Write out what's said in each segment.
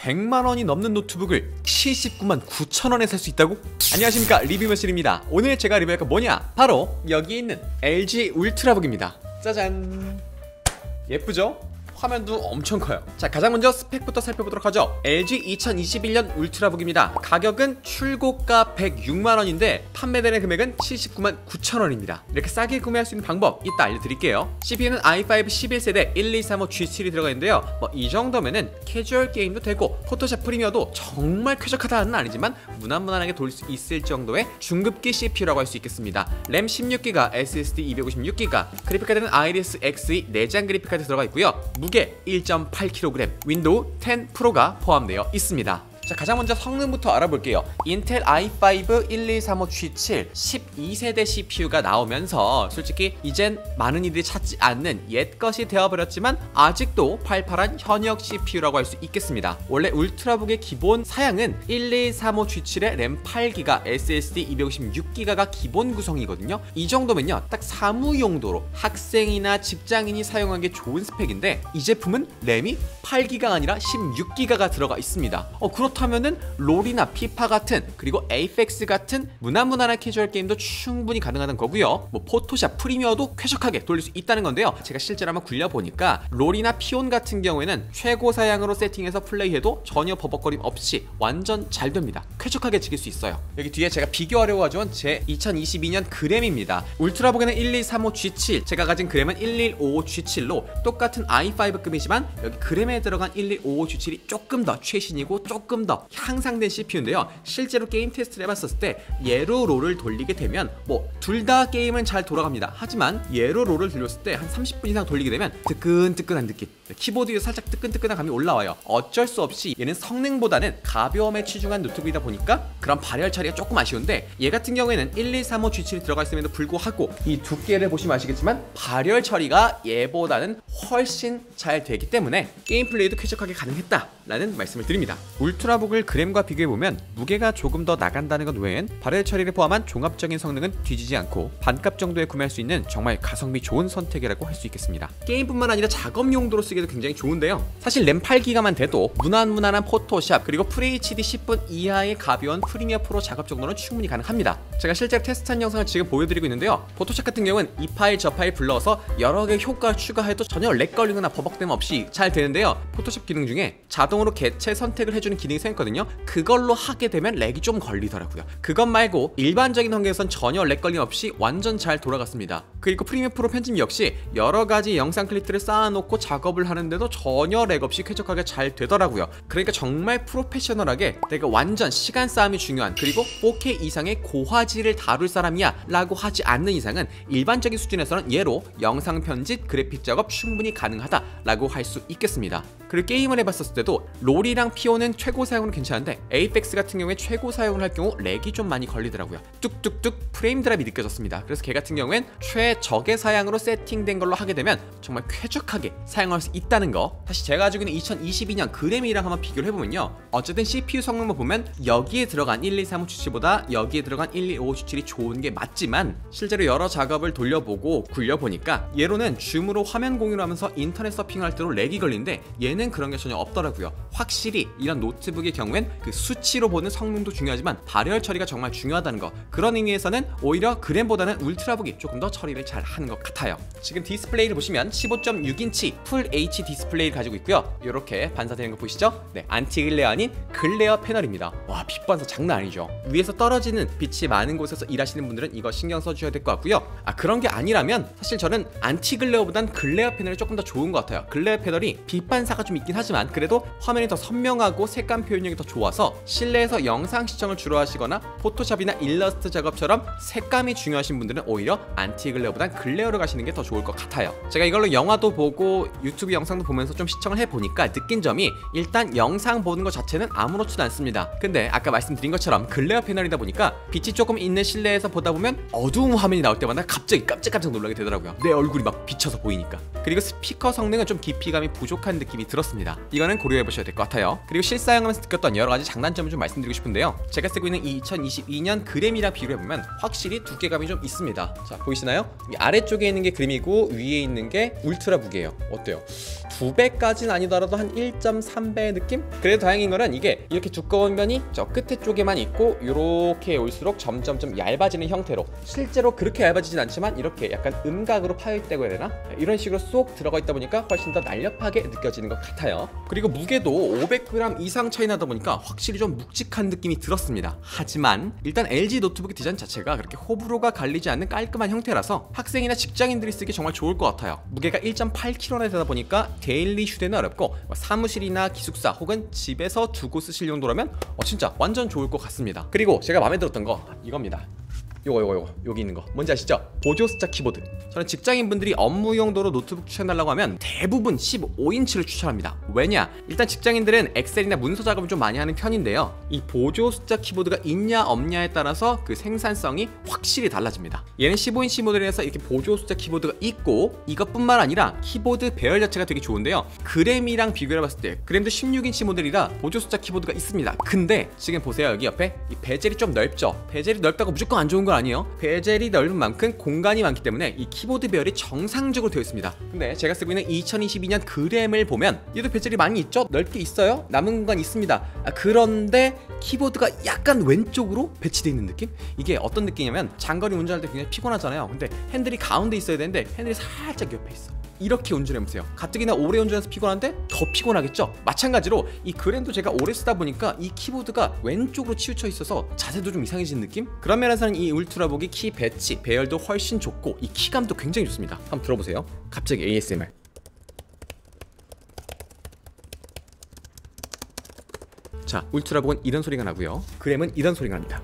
100만원이 넘는 노트북을 79만 9천원에 살 수 있다고? 안녕하십니까, 리뷰머신입니다. 오늘 제가 리뷰할 건 뭐냐? 바로 여기 있는 LG 울트라북입니다. 짜잔. 예쁘죠? 화면도 엄청 커요. 자, 가장 먼저 스펙부터 살펴보도록 하죠. LG 2021년 울트라북입니다. 가격은 출고가 106만원인데 판매되는 금액은 79만 9천원입니다. 이렇게 싸게 구매할 수 있는 방법 이따 알려드릴게요. CPU는 i5 11세대 1235G7이 들어가 있는데요. 이 정도면은 캐주얼 게임도 되고 포토샵 프리미어도 정말 쾌적하다는 아니지만 무난무난하게 돌릴 수 있을 정도의 중급기 CPU라고 할 수 있겠습니다. 램 16기가, SSD 256기가, 그래픽카드는 아이리스 Xe 내장 그래픽카드 들어가 있고요. 무게 1.8kg, 윈도우 10 프로가 포함되어 있습니다. 자, 가장 먼저 성능부터 알아볼게요. 인텔 i5 1235G7 12세대 CPU가 나오면서 솔직히 이젠 많은 이들이 찾지 않는 옛것이 되어버렸지만 아직도 팔팔한 현역 CPU라고 할 수 있겠습니다. 원래 울트라북의 기본 사양은 1235G7의 램 8기가, SSD 256기가가 기본 구성이거든요. 이 정도면요, 딱 사무 용도로 학생이나 직장인이 사용하기 좋은 스펙인데 이 제품은 램이 8기가 아니라 16기가가 들어가 있습니다. 그렇다면은 롤이나 피파 같은, 그리고 에이펙스 같은 무난무난한 캐주얼 게임도 충분히 가능하다는 거고요. 포토샵 프리미어도 쾌적하게 돌릴 수 있다는 건데요. 제가 실제로 한번 굴려보니까 롤이나 피온 같은 경우에는 최고 사양으로 세팅해서 플레이해도 전혀 버벅거림 없이 완전 잘 됩니다. ખ્쾌적하게 즐길 수 있어요. 여기 뒤에 제가 비교하려고 가져온 제 2022년 그램입니다. 울트라북에는 1235G7, 제가 가진 그램은 1155G7로 똑같은 i5급이지만 여기 그램에 들어간 1155G7이 조금 더 최신이고 조금 더 향상된 CPU인데요. 실제로 게임 테스트를 해봤었을 때 얘로 롤을 돌리게 되면 둘 다 게임은 잘 돌아갑니다. 하지만 얘로 롤을 돌렸을 때 한 30분 이상 돌리게 되면 뜨끈뜨끈한 느낌, 키보드에 살짝 뜨끈뜨끈한 감이 올라와요. 어쩔 수 없이 얘는 성능보다는 가벼움에 치중한 노트북이다 보니까 그런 발열 처리가 조금 아쉬운데, 얘 같은 경우에는 1235G7이 들어가 있음에도 불구하고 이 두께를 보시면 아시겠지만 발열 처리가 얘보다는 훨씬 잘 되기 때문에 게임 플레이도 쾌적하게 가능했다라는 말씀을 드립니다. 울트라북을 그램과 비교해보면 무게가 조금 더 나간다는 것 외엔 발열 처리를 포함한 종합적인 성능은 뒤지지 않고 반값 정도에 구매할 수 있는 정말 가성비 좋은 선택이라고 할 수 있겠습니다. 게임뿐만 아니라 작업 용도로 쓰기도 굉장히 좋은데요. 사실 램 8기가만 돼도 무난무난한 포토샵 그리고 FHD 10분 이하의 가벼운 프리미어 프로 작업 정도는 충분히 가능합니다. 제가 실제로 테스트한 영상을 지금 보여드리고 있는데요. 포토샵 같은 경우는 이 파일 저 파일 불러서 여러 개의 효과를 추가해도 전혀 렉 걸리거나 버벅댐 없이 잘 되는데요. 포토샵 기능 중에 자동으로 개체 선택을 해주는 기능이 생겼거든요. 그걸로 하게 되면 렉이 좀 걸리더라고요. 그것 말고 일반적인 환경에선 전혀 렉 걸림 없이 완전 잘 돌아갔습니다. 그리고 프리미어 프로 편집 역시 여러 가지 영상 클립들을 쌓아놓고 작업을 하는데도 전혀 렉 없이 쾌적하게 잘 되더라고요. 그러니까 정말 프로페셔널하게 내가 완전 시간 싸움이 중요한, 그리고 4K 이상의 고화질을 다룰 사람이야 라고 하지 않는 이상은 일반적인 수준에서는 얘로 영상 편집, 그래픽 작업 충분히 가능하다 라고 할 수 있겠습니다. 그리고 게임을 해봤었을 때도 롤이랑 피오는 최고 사용은 괜찮은데 에이펙스 같은 경우에 최고 사용을 할 경우 렉이 좀 많이 걸리더라고요. 뚝뚝뚝 프레임 드랍이 느껴졌습니다. 그래서 걔 같은 경우엔 최적의 사양으로 세팅된 걸로 하게 되면 정말 쾌적하게 사용할 수 있다는 거. 다시 제가 가지고 있는 2022년 그램이랑 한번 비교를 해보면요, 어쨌든 CPU 성능만 보면 여기에 들어간 1235G7보다 여기에 들어간 1255G7이 좋은 게 맞지만 실제로 여러 작업을 돌려보고 굴려보니까 얘로는 줌으로 화면 공유를 하면서 인터넷 서핑할 때도 렉이 걸리는데 얘는 그런 게 전혀 없더라고요. 확실히 이런 노트북의 경우엔 그 수치로 보는 성능도 중요하지만 발열 처리가 정말 중요하다는 거, 그런 의미에서는 오히려 그램보다는 울트라북이 조금 더 처리를 잘 하는 것 같아요. 지금 디스플레이를 보시면 15.6인치 풀 HD 디스플레이를 가지고 있고요. 이렇게 반사되는 거 보이시죠? 네, 안티 글레어 아닌 글레어 패널입니다. 와, 빛 반사 장난 아니죠. 위에서 떨어지는 빛이 많은 곳에서 일하시는 분들은 이거 신경 써주셔야 될 것 같고요. 그런 게 아니라면 사실 저는 안티 글레어보단 글레어 패널이 조금 더 좋은 것 같아요. 글레어 패널이 빛 반사가 좀 있긴 하지만 그래도 화면이 더 선명하고 색감 표현력이 더 좋아서 실내에서 영상 시청을 주로 하시거나 포토샵이나 일러스트 작업처럼 색감이 중요하신 분들은 오히려 안티 글레어보단 글레어로 가시는 게 더 좋을 것 같아요. 제가 이걸로 영화도 보고 유튜브 영상도 보면서 좀 시청을 해보니까 느낀 점이, 일단 영상 보는 것 자체는 아무렇지도 않습니다. 근데 아까 말씀드린 것처럼 글레어 패널이다 보니까 빛이 조금 있는 실내에서 보다 보면 어두운 화면이 나올 때마다 갑자기 깜짝깜짝 놀라게 되더라고요. 내 얼굴이 막 비쳐서 보이니까. 그리고 스피커 성능은 좀 깊이감이 부족한 느낌이 들었어요. 들었습니다. 이거는 고려해보셔야 될 것 같아요. 그리고 실사용하면서 느꼈던 여러가지 장단점을 좀 말씀드리고 싶은데요. 제가 쓰고 있는 이 2022년 그램이랑 비교해보면 확실히 두께감이 좀 있습니다. 자, 보이시나요? 이 아래쪽에 있는 게 그램이고 위에 있는 게 울트라 무게예요. 어때요? 2배까지는 아니더라도 한 1.3배의 느낌? 그래도 다행인 거는 이게 이렇게 두꺼운 면이 저 끝에 쪽에만 있고 이렇게 올수록 점점 좀 얇아지는 형태로, 실제로 그렇게 얇아지진 않지만 이렇게 약간 음각으로 파였다고 해야 되나? 이런 식으로 쏙 들어가 있다 보니까 훨씬 더 날렵하게 느껴지는 것 같아요. 그리고 무게도 500g 이상 차이 나다 보니까 확실히 좀 묵직한 느낌이 들었습니다. 하지만 일단 LG 노트북 디자인 자체가 그렇게 호불호가 갈리지 않는 깔끔한 형태라서 학생이나 직장인들이 쓰기 정말 좋을 것 같아요. 무게가 1.8kg나 되다 보니까 데일리 휴대는 어렵고 사무실이나 기숙사 혹은 집에서 두고 쓰실 용도라면 진짜 완전 좋을 것 같습니다. 그리고 제가 마음에 들었던 거 이겁니다. 요거 여기 있는 거 뭔지 아시죠? 보조 숫자 키보드. 저는 직장인분들이 업무 용도로 노트북 추천달라고 하면 대부분 15인치를 추천합니다. 왜냐? 일단 직장인들은 엑셀이나 문서 작업을 좀 많이 하는 편인데요, 이 보조 숫자 키보드가 있냐 없냐에 따라서 그 생산성이 확실히 달라집니다. 얘는 15인치 모델이라서 이렇게 보조 숫자 키보드가 있고, 이것뿐만 아니라 키보드 배열 자체가 되게 좋은데요, 그램이랑 비교를 해봤을 때 그램도 16인치 모델이라 보조 숫자 키보드가 있습니다. 근데 지금 보세요, 여기 옆에 이 베젤이 좀 넓죠? 베젤이 넓다고 무조건 안 좋은 건 아니에요. 베젤이 넓은 만큼 공간이 많기 때문에 이 키보드 배열이 정상적으로 되어 있습니다. 근데 제가 쓰고 있는 2022년 그램을 보면 얘도 베젤이 많이 있죠? 넓게 있어요? 남은 공간이 있습니다. 그런데 키보드가 약간 왼쪽으로 배치되어 있는 느낌? 이게 어떤 느낌이냐면 장거리 운전할 때 굉장히 피곤하잖아요. 근데 핸들이 가운데 있어야 되는데 핸들이 살짝 옆에 있어. 이렇게 운전해보세요. 가뜩이나 오래 운전해서 피곤한데 더 피곤하겠죠? 마찬가지로 이 그램도 제가 오래 쓰다 보니까 이 키보드가 왼쪽으로 치우쳐 있어서 자세도 좀 이상해지는 느낌? 그런 면에서는 이 울트라북이 키 배치, 배열도 훨씬 좋고 이 키감도 굉장히 좋습니다. 한번 들어보세요. 갑자기 ASMR. 자, 울트라북은 이런 소리가 나고요, 그램은 이런 소리가 납니다.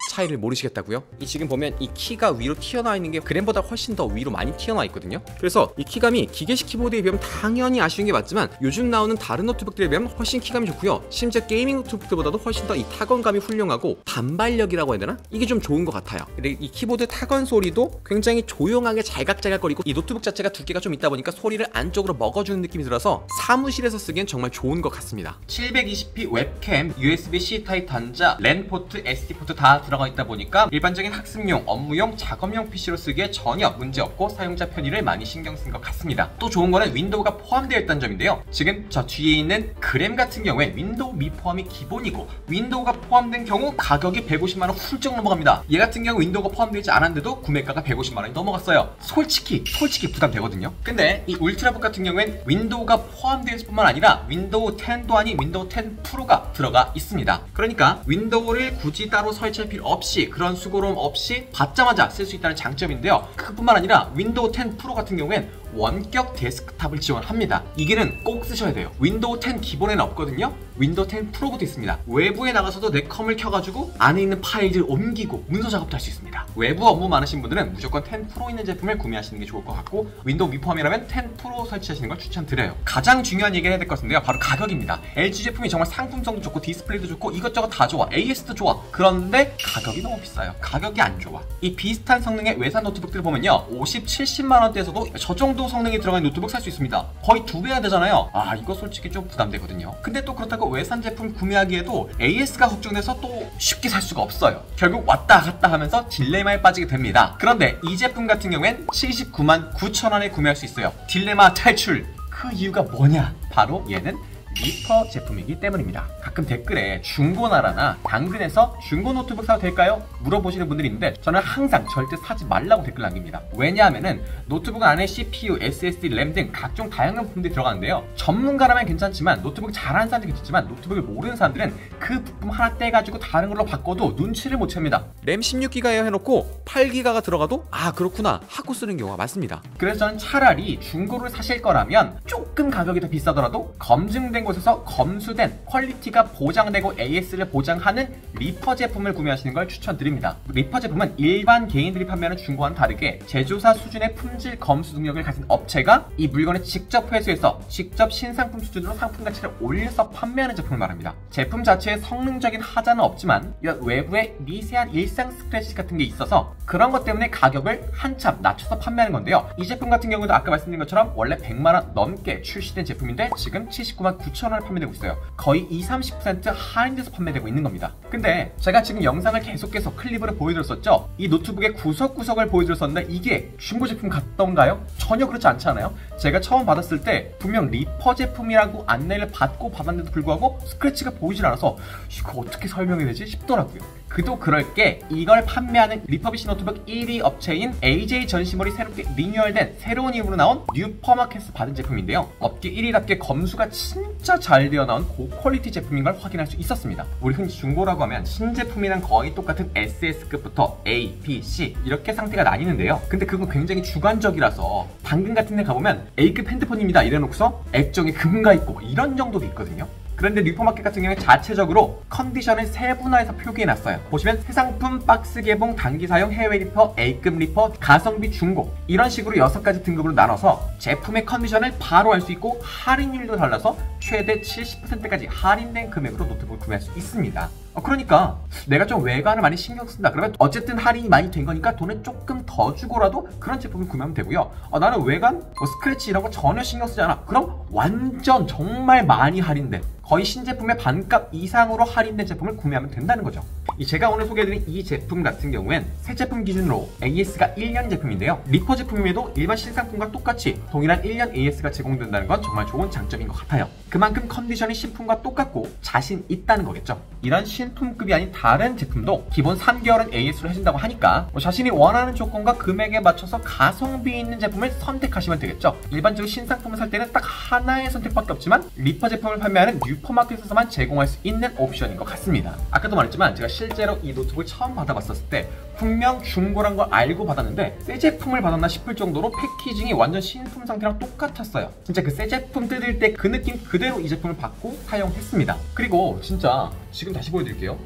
차이를 모르시겠다고요? 이 지금 보면 이 키가 위로 튀어나와 있는 게 그램보다 훨씬 더 위로 많이 튀어나와 있거든요. 그래서 이 키감이 기계식 키보드에 비하면 당연히 아쉬운 게 맞지만 요즘 나오는 다른 노트북들에 비하면 훨씬 키감이 좋고요, 심지어 게이밍 노트북들보다도 훨씬 더 이 타건감이 훌륭하고 반발력이라고 해야 되나? 이게 좀 좋은 것 같아요. 그리고 이 키보드 타건 소리도 굉장히 조용하게 잘각잘각거리고, 이 노트북 자체가 두께가 좀 있다 보니까 소리를 안쪽으로 먹어주는 느낌이 들어서 사무실에서 쓰기엔 정말 좋은 것 같습니다. 720p 웹캠, USB-C 타입 단자, 랜 포트, SD 포트 다 들어가 있다 보니까 일반적인 학습용, 업무용, 작업용 PC로 쓰기에 전혀 문제없고 사용자 편의를 많이 신경 쓴 것 같습니다. 또 좋은 거는 윈도우가 포함되어 있다는 점인데요, 지금 저 뒤에 있는 그램 같은 경우에 윈도우 미포함이 기본이고 윈도우가 포함된 경우 가격이 150만원 훌쩍 넘어갑니다. 얘 같은 경우 윈도우가 포함되지 않았는데도 구매가가 150만원이 넘어갔어요. 솔직히 부담되거든요. 근데 이 울트라북 같은 경우엔 윈도우가 포함되어 있을 뿐만 아니라 윈도우 10도 아닌 윈도우 10 프로가 들어가 있습니다. 그러니까 윈도우를 굳이 따로 설치할 필요 없이, 그런 수고로움 없이 받자마자 쓸 수 있다는 장점인데요, 그뿐만 아니라 윈도우 10 프로 같은 경우엔 원격 데스크탑을 지원합니다. 이 기능 꼭 쓰셔야 돼요. 윈도우 10 기본에는 없거든요. 윈도우 10 프로부터 있습니다. 외부에 나가서도 내 컴을 켜가지고 안에 있는 파일들 옮기고 문서 작업도 할 수 있습니다. 외부 업무 많으신 분들은 무조건 10 프로 있는 제품을 구매하시는 게 좋을 것 같고, 윈도우 미포함이라면 10 프로 설치하시는 걸 추천드려요. 가장 중요한 얘기를 해야 될 것 같은데요, 바로 가격입니다. LG 제품이 정말 상품성도 좋고 디스플레이도 좋고 이것저것 다 좋아, AS도 좋아. 그런데 가격이 너무 비싸요. 가격이 안 좋아. 이 비슷한 성능의 외산 노트북들을 보면요, 50, 70만원대에서도 저 정도 성능이 들어간 노트북 살 수 있습니다. 거의 2배야 되잖아요. 이거 솔직히 좀 부담되거든요. 근데 또 그렇다고 외산 제품 구매하기에도 AS가 걱정돼서 또 쉽게 살 수가 없어요. 결국 왔다 갔다 하면서 딜레마에 빠지게 됩니다. 그런데 이 제품 같은 경우엔 79만 9천원에 구매할 수 있어요. 딜레마 탈출! 그 이유가 뭐냐? 바로 얘는 리퍼 제품이기 때문입니다. 가끔 댓글에 중고나라나 당근에서 중고 노트북 사도 될까요? 물어보시는 분들이 있는데 저는 항상 절대 사지 말라고 댓글 남깁니다. 왜냐하면은 노트북 안에 CPU, SSD, 램 등 각종 다양한 부품들이 들어가는데요, 전문가라면 괜찮지만 노트북 잘하는 사람들이 괜찮지만 노트북을 모르는 사람들은 그 부품 하나 떼가지고 다른 걸로 바꿔도 눈치를 못 챕니다. 램 16기가에 해놓고 8기가가 들어가도 그렇구나 하고 쓰는 경우가 많습니다. 그래서 저는 차라리 중고를 사실 거라면 조금 가격이 더 비싸더라도 검증된 검수된 곳에서 검수된 퀄리티가 보장되고 AS를 보장하는 리퍼 제품을 구매하시는 걸 추천드립니다. 리퍼 제품은 일반 개인들이 판매하는 중고와는 다르게 제조사 수준의 품질 검수 능력을 가진 업체가 이 물건을 직접 회수해서 직접 신상품 수준으로 상품 가치를 올려서 판매하는 제품을 말합니다. 제품 자체에 성능적인 하자는 없지만 이런 외부에 미세한 일상 스크래치 같은 게 있어서 그런 것 때문에 가격을 한참 낮춰서 판매하는 건데요. 이 제품 같은 경우도 아까 말씀드린 것처럼 원래 100만원 넘게 출시된 제품인데 지금 79만 9천원에 판매되고 있어요. 거의 20-30% 할인돼서 판매되고 있는 겁니다. 근데 제가 지금 영상을 계속해서 클립으로 보여드렸었죠? 이 노트북의 구석구석을 보여드렸었는데 이게 중고 제품 같던가요? 전혀 그렇지 않잖아요. 제가 처음 받았을 때 분명 리퍼 제품이라고 안내를 받고 받았는데도 불구하고 스크래치가 보이질 않아서 이거 어떻게 설명해야 되지 싶더라고요. 그도 그럴 게 이걸 판매하는 리퍼비시 노트북 1위 업체인 AJ 전시몰이 새롭게 리뉴얼된 새로운 이름으로 나온 뉴퍼마켓에서 받은 제품인데요. 업계 1위답게 검수가 진짜 잘 되어 나온 고퀄리티 제품인 걸 확인할 수 있었습니다. 우리 흔히 중고라고 하면 신제품이랑 거의 똑같은 SS급부터 A, B, C 이렇게 상태가 나뉘는데요. 근데 그건 굉장히 주관적이라서 당근 같은 데 가보면 A급 핸드폰입니다 이래놓고서 액정에 금가 있고 이런 정도도 있거든요. 그런데 뉴퍼마켓 같은 경우에 자체적으로 컨디션을 세분화해서 표기해놨어요. 보시면 새 상품, 박스 개봉, 단기 사용, 해외 리퍼, A급 리퍼, 가성비 중고 이런 식으로 6가지 등급으로 나눠서 제품의 컨디션을 바로 알 수 있고 할인율도 달라서 최대 70%까지 할인된 금액으로 노트북을 구매할 수 있습니다. 그러니까 내가 좀 외관을 많이 신경 쓴다 그러면 어쨌든 할인이 많이 된 거니까 돈을 조금 더 주고라도 그런 제품을 구매하면 되고요. 나는 외관, 스크래치 이런 거 전혀 신경 쓰지 않아. 그럼 완전 정말 많이 할인된 거의 신제품의 반값 이상으로 할인된 제품을 구매하면 된다는 거죠. 제가 오늘 소개해드린 이 제품 같은 경우엔 새 제품 기준으로 AS가 1년 제품인데요. 리퍼 제품임에도 일반 신상품과 똑같이 동일한 1년 AS가 제공된다는 건 정말 좋은 장점인 것 같아요. 그만큼 컨디션이 신품과 똑같고 자신 있다는 거겠죠. 이런 신품급이 아닌 다른 제품도 기본 3개월은 AS로 해준다고 하니까 자신이 원하는 조건과 금액에 맞춰서 가성비 있는 제품을 선택하시면 되겠죠. 일반적으로 신상품을 살 때는 딱 하나의 선택밖에 없지만 리퍼 제품을 판매하는 뉴퍼마켓에서만 제공할 수 있는 옵션인 것 같습니다. 아까도 말했지만 제가 실제로 이 노트북을 처음 받아봤었을 때 분명 중고란 걸 알고 받았는데 새 제품을 받았나 싶을 정도로 패키징이 완전 신품 상태랑 똑같았어요. 진짜 그 새 제품 뜯을 때 그 느낌 그대로 이 제품을 받고 사용했습니다. 그리고 진짜 지금 다시 보여드릴게요.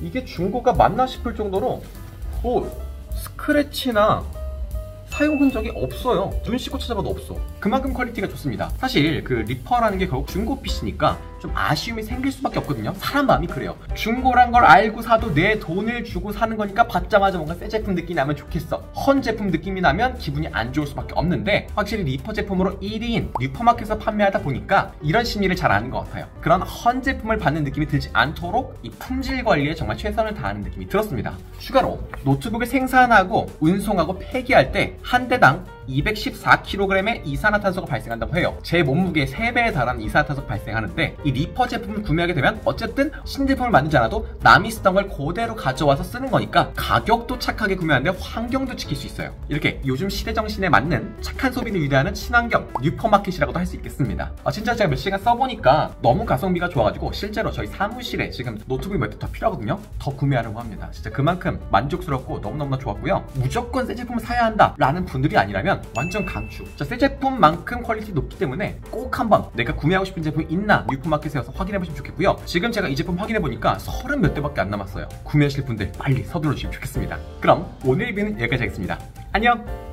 이게 중고가 맞나 싶을 정도로 스크래치나 사용 흔적이 없어요. 눈 씻고 찾아봐도 없어. 그만큼 퀄리티가 좋습니다. 사실 그 리퍼라는 게 결국 중고 PC니까 좀 아쉬움이 생길 수밖에 없거든요. 사람 마음이 그래요. 중고란 걸 알고 사도 내 돈을 주고 사는 거니까 받자마자 뭔가 새 제품 느낌이 나면 좋겠어. 헌 제품 느낌이 나면 기분이 안 좋을 수밖에 없는데 확실히 리퍼 제품으로 1위인 뉴퍼마켓에서 판매하다 보니까 이런 심리를 잘 아는 것 같아요. 그런 헌 제품을 받는 느낌이 들지 않도록 이 품질 관리에 정말 최선을 다하는 느낌이 들었습니다. 추가로 노트북을 생산하고 운송하고 폐기할 때 한 대당 214kg의 이산화탄소가 발생한다고 해요. 제 몸무게의 3배에 달하는 이산화탄소가 발생하는데 이 리퍼 제품을 구매하게 되면 어쨌든 신제품을 만들지 않아도 남이 쓰던 걸 그대로 가져와서 쓰는 거니까 가격도 착하게 구매하는데 환경도 지킬 수 있어요. 이렇게 요즘 시대 정신에 맞는 착한 소비를 유도하는 친환경 뉴퍼마켓이라고도 할 수 있겠습니다. 진짜 제가 몇 시간 써보니까 너무 가성비가 좋아가지고 실제로 저희 사무실에 지금 노트북이 몇 대 더 필요하거든요. 더 구매하려고 합니다. 진짜 그만큼 만족스럽고 너무너무 좋았고요. 무조건 새 제품을 사야 한다 라는 분들이 아니라면 완전 강추. 새 제품만큼 퀄리티 높기 때문에 꼭 한번 내가 구매하고 싶은 제품이 있나 뉴퍼마켓에 와서 확인해보시면 좋겠고요. 지금 제가 이 제품 확인해보니까 30몇 대밖에 안 남았어요. 구매하실 분들 빨리 서둘러 주시면 좋겠습니다. 그럼 오늘 리뷰는 여기까지 하겠습니다. 안녕!